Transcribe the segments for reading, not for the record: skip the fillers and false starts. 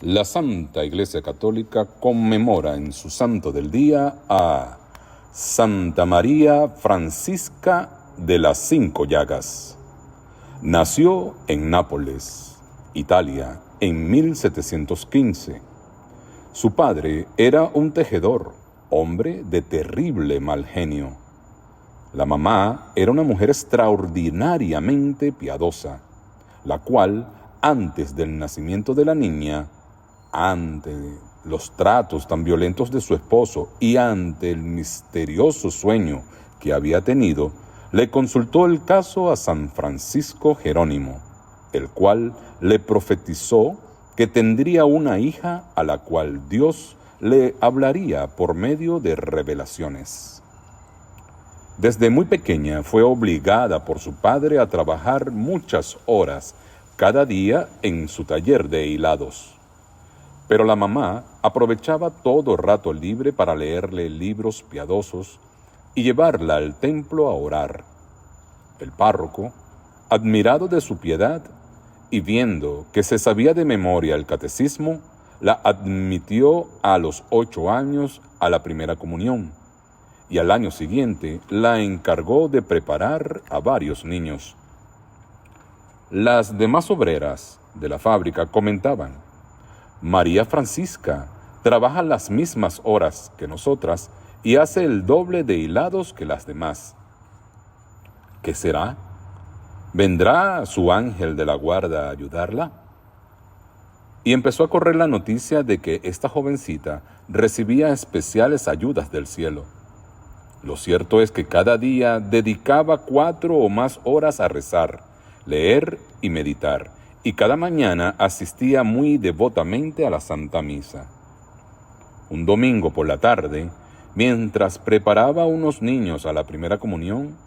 La Santa Iglesia Católica conmemora en su santo del día a Santa María Francisca de las Cinco Llagas. Nació en Nápoles, Italia, en 1715. Su padre era un tejedor, hombre de terrible mal genio. La mamá era una mujer extraordinariamente piadosa, la cual, antes del nacimiento de la niña, ante los tratos tan violentos de su esposo y ante el misterioso sueño que había tenido, le consultó el caso a San Francisco Jerónimo, el cual le profetizó que tendría una hija a la cual Dios le hablaría por medio de revelaciones. Desde muy pequeña fue obligada por su padre a trabajar muchas horas cada día en su taller de hilados. Pero la mamá aprovechaba todo rato libre para leerle libros piadosos y llevarla al templo a orar. El párroco, admirado de su piedad y viendo que se sabía de memoria el catecismo, la admitió a los 8 años a la primera comunión y al año siguiente la encargó de preparar a varios niños. Las demás obreras de la fábrica comentaban: María Francisca trabaja las mismas horas que nosotras y hace el doble de hilados que las demás. ¿Qué será? ¿Vendrá su ángel de la guarda a ayudarla? Y empezó a correr la noticia de que esta jovencita recibía especiales ayudas del cielo. Lo cierto es que cada día dedicaba 4 o más horas a rezar, leer y meditar, y cada mañana asistía muy devotamente a la Santa Misa. Un domingo por la tarde, mientras preparaba a unos niños a la primera comunión,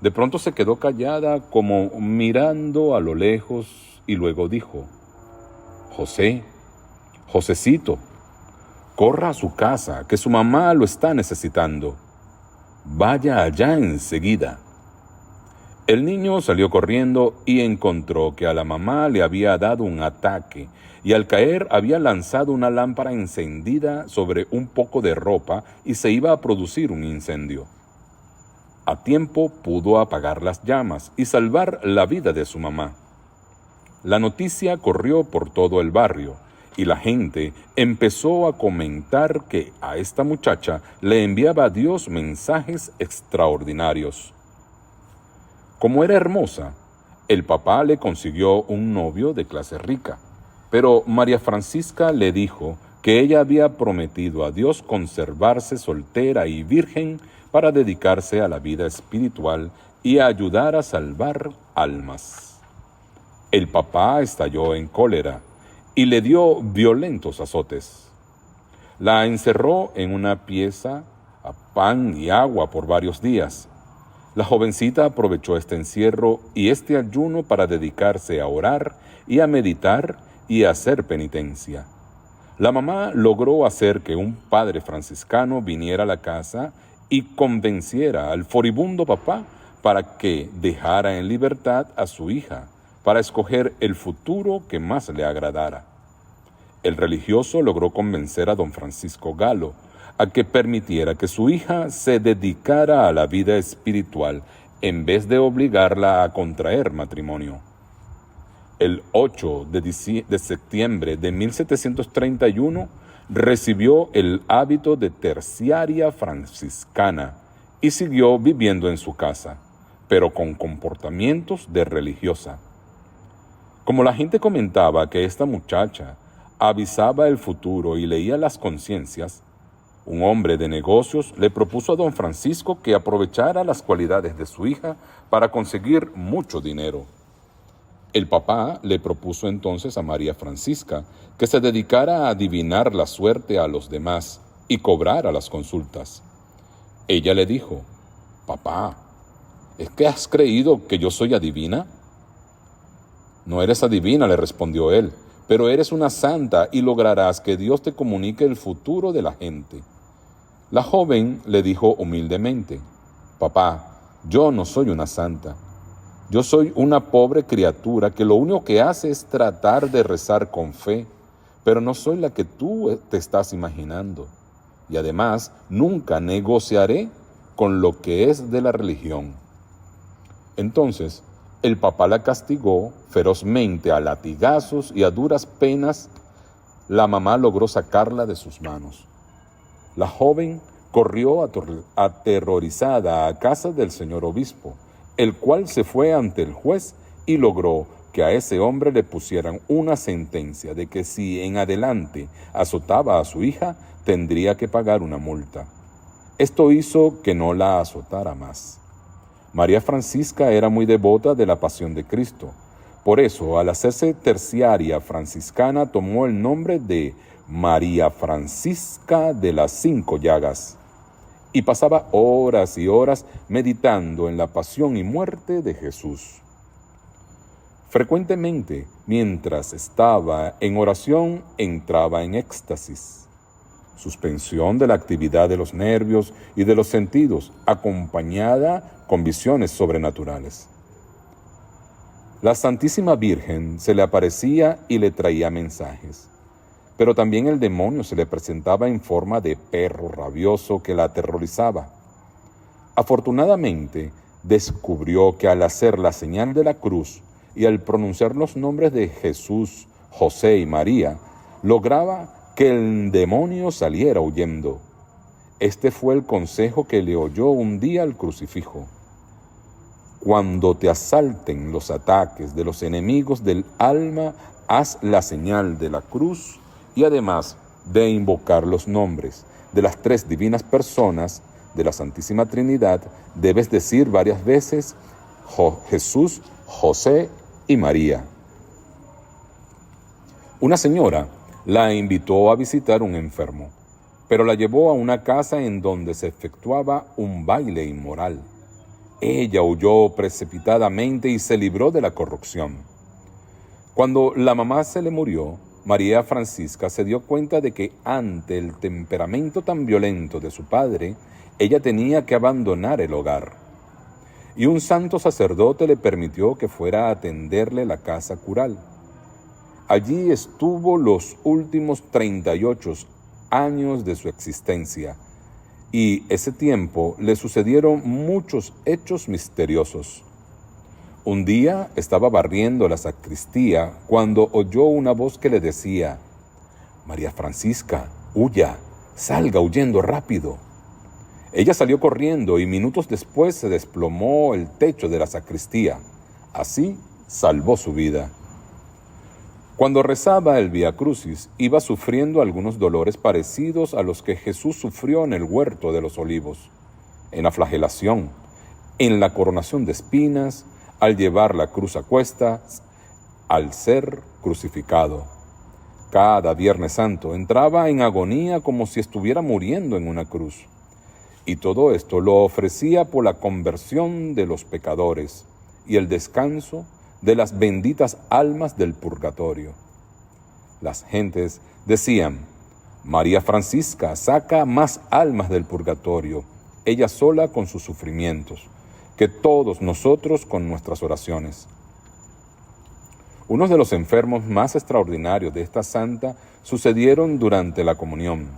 de pronto se quedó callada como mirando a lo lejos y luego dijo: Josecito, corra a su casa, que su mamá lo está necesitando. Vaya allá enseguida. El niño salió corriendo y encontró que a la mamá le había dado un ataque y al caer había lanzado una lámpara encendida sobre un poco de ropa y se iba a producir un incendio. A tiempo pudo apagar las llamas y salvar la vida de su mamá. La noticia corrió por todo el barrio y la gente empezó a comentar que a esta muchacha le enviaba a Dios mensajes extraordinarios. Como era hermosa, el papá le consiguió un novio de clase rica, pero María Francisca le dijo que ella había prometido a Dios conservarse soltera y virgen para dedicarse a la vida espiritual y a ayudar a salvar almas. El papá estalló en cólera y le dio violentos azotes. La encerró en una pieza a pan y agua por varios días. La jovencita aprovechó este encierro y este ayuno para dedicarse a orar y a meditar y a hacer penitencia. La mamá logró hacer que un padre franciscano viniera a la casa y convenciera al furibundo papá para que dejara en libertad a su hija, para escoger el futuro que más le agradara. El religioso logró convencer a don Francisco Galo a que permitiera que su hija se dedicara a la vida espiritual en vez de obligarla a contraer matrimonio. El 8 de septiembre de 1731 recibió el hábito de terciaria franciscana y siguió viviendo en su casa, pero con comportamientos de religiosa. Como la gente comentaba que esta muchacha avisaba el futuro y leía las conciencias, un hombre de negocios le propuso a don Francisco que aprovechara las cualidades de su hija para conseguir mucho dinero. El papá le propuso entonces a María Francisca que se dedicara a adivinar la suerte a los demás y cobrara las consultas. Ella le dijo: «Papá, ¿es que has creído que yo soy adivina?» «No eres adivina», le respondió él, «pero eres una santa y lograrás que Dios te comunique el futuro de la gente». La joven le dijo humildemente: «Papá, yo no soy una santa. Yo soy una pobre criatura que lo único que hace es tratar de rezar con fe, pero no soy la que tú te estás imaginando. Y además, nunca negociaré con lo que es de la religión. Entonces, el papá la castigó ferozmente a latigazos y a duras penas la mamá logró sacarla de sus manos. La joven corrió aterrorizada a casa del señor obispo, el cual se fue ante el juez y logró que a ese hombre le pusieran una sentencia de que si en adelante azotaba a su hija, tendría que pagar una multa. Esto hizo que no la azotara más. María Francisca era muy devota de la pasión de Cristo. Por eso, al hacerse terciaria franciscana, tomó el nombre de María Francisca de las 5 Llagas y pasaba horas y horas meditando en la pasión y muerte de Jesús. Frecuentemente, mientras estaba en oración, entraba en éxtasis, suspensión de la actividad de los nervios y de los sentidos, acompañada con visiones sobrenaturales. La Santísima Virgen se le aparecía y le traía mensajes, pero también el demonio se le presentaba en forma de perro rabioso que la aterrorizaba. Afortunadamente, descubrió que al hacer la señal de la cruz y al pronunciar los nombres de Jesús, José y María, lograba que el demonio saliera huyendo. Este fue el consejo que le oyó un día al crucifijo. Cuando te asalten los ataques de los enemigos del alma, haz la señal de la cruz y además de invocar los nombres de las 3 divinas personas de la Santísima Trinidad, debes decir varias veces Jesús, José y María. Una señora la invitó a visitar un enfermo, pero la llevó a una casa en donde se efectuaba un baile inmoral. Ella huyó precipitadamente y se libró de la corrupción. Cuando la mamá se le murió, María Francisca se dio cuenta de que ante el temperamento tan violento de su padre, ella tenía que abandonar el hogar. Y un santo sacerdote le permitió que fuera a atenderle la casa cural. Allí estuvo los últimos 38 años de su existencia, y ese tiempo le sucedieron muchos hechos misteriosos. Un día estaba barriendo la sacristía cuando oyó una voz que le decía: «María Francisca, huya, salga huyendo rápido». Ella salió corriendo y minutos después se desplomó el techo de la sacristía. Así salvó su vida. Cuando rezaba el Vía Crucis, iba sufriendo algunos dolores parecidos a los que Jesús sufrió en el huerto de los olivos, en la flagelación, en la coronación de espinas, al llevar la cruz a cuestas, al ser crucificado. Cada Viernes Santo entraba en agonía como si estuviera muriendo en una cruz. Y todo esto lo ofrecía por la conversión de los pecadores y el descanso de las benditas almas del purgatorio. Las gentes decían: «María Francisca saca más almas del purgatorio, ella sola con sus sufrimientos, que todos nosotros con nuestras oraciones». Unos de los enfermos más extraordinarios de esta santa sucedieron durante la comunión.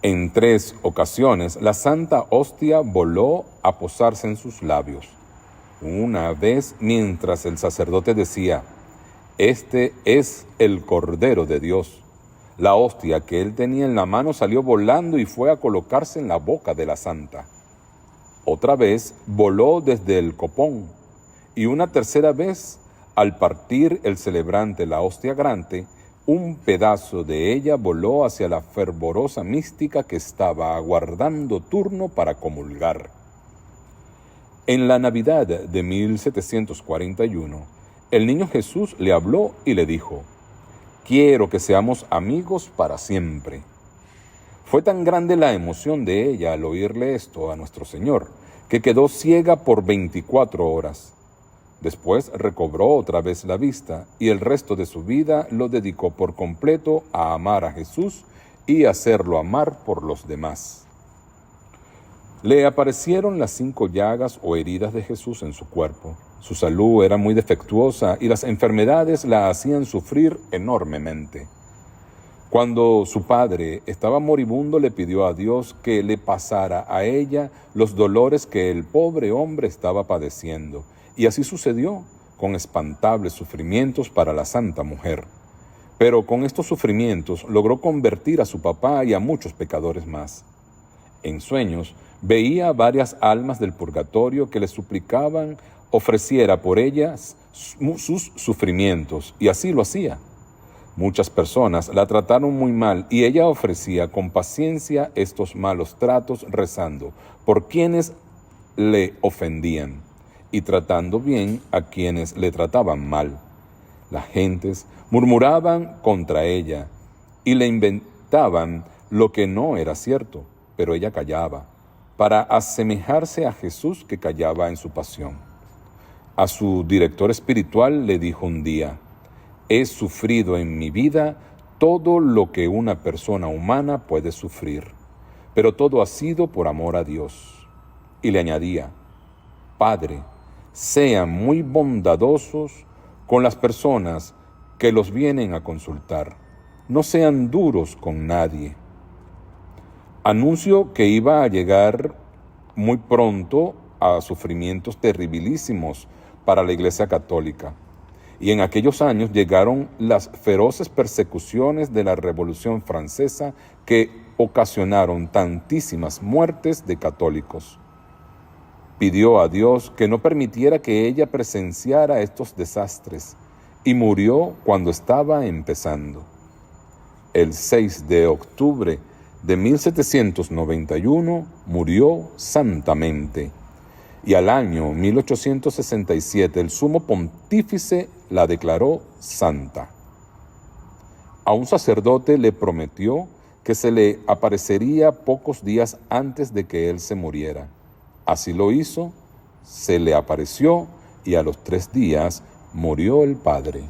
En 3 ocasiones la santa hostia voló a posarse en sus labios. Una vez, mientras el sacerdote decía: «Este es el Cordero de Dios», la hostia que él tenía en la mano salió volando y fue a colocarse en la boca de la santa. Otra vez voló desde el copón, y una tercera vez, al partir el celebrante la hostia grande, un pedazo de ella voló hacia la fervorosa mística que estaba aguardando turno para comulgar. En la Navidad de 1741, el niño Jesús le habló y le dijo: «Quiero que seamos amigos para siempre». Fue tan grande la emoción de ella al oírle esto a nuestro Señor, que quedó ciega por 24 horas. Después recobró otra vez la vista y el resto de su vida lo dedicó por completo a amar a Jesús y hacerlo amar por los demás. Le aparecieron las 5 llagas o heridas de Jesús en su cuerpo. Su salud era muy defectuosa y las enfermedades la hacían sufrir enormemente. Cuando su padre estaba moribundo, le pidió a Dios que le pasara a ella los dolores que el pobre hombre estaba padeciendo. Y así sucedió, con espantables sufrimientos para la santa mujer. Pero con estos sufrimientos logró convertir a su papá y a muchos pecadores más. En sueños veía varias almas del purgatorio que le suplicaban ofreciera por ellas sus sufrimientos, y así lo hacía. Muchas personas la trataron muy mal y ella ofrecía con paciencia estos malos tratos, rezando por quienes le ofendían y tratando bien a quienes le trataban mal. Las gentes murmuraban contra ella y le inventaban lo que no era cierto, pero ella callaba, para asemejarse a Jesús que callaba en su pasión. A su director espiritual le dijo un día: «He sufrido en mi vida todo lo que una persona humana puede sufrir, pero todo ha sido por amor a Dios». Y le añadía: «Padre, sean muy bondadosos con las personas que los vienen a consultar. No sean duros con nadie». Anunció que iba a llegar muy pronto a sufrimientos terribilísimos para la Iglesia Católica. Y en aquellos años llegaron las feroces persecuciones de la Revolución Francesa que ocasionaron tantísimas muertes de católicos. Pidió a Dios que no permitiera que ella presenciara estos desastres y murió cuando estaba empezando. El 6 de octubre de 1791 murió santamente. Y al año 1867 el sumo pontífice la declaró santa. A un sacerdote le prometió que se le aparecería pocos días antes de que él se muriera. Así lo hizo, se le apareció y a los 3 días murió el padre.